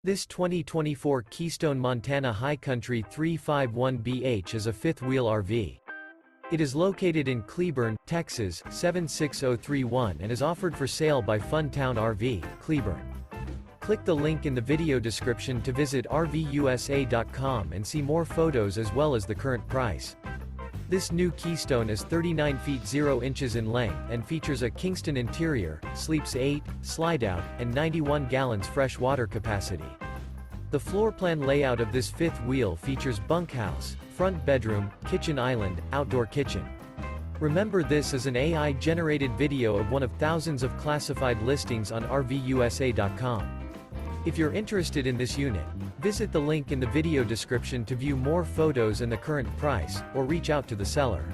This 2024 Keystone Montana High Country 351BH is a fifth-wheel RV. It is located in Cleburne, Texas, 76031 and is offered for sale by Funtown RV, Cleburne. Click the link in the video description to visit RVUSA.com and see more photos as well as the current price. This new Keystone is 39 feet 0 inches in length and features a Kingston interior, sleeps 8, Slideout, and 91 gallons fresh water capacity. The floor plan layout of this fifth wheel features bunkhouse, front bedroom, kitchen island, outdoor kitchen. Remember, this is an AI-generated video of one of thousands of classified listings on RVUSA.com. If you're interested in this unit, visit the link in the video description to view more photos and the current price, or reach out to the seller.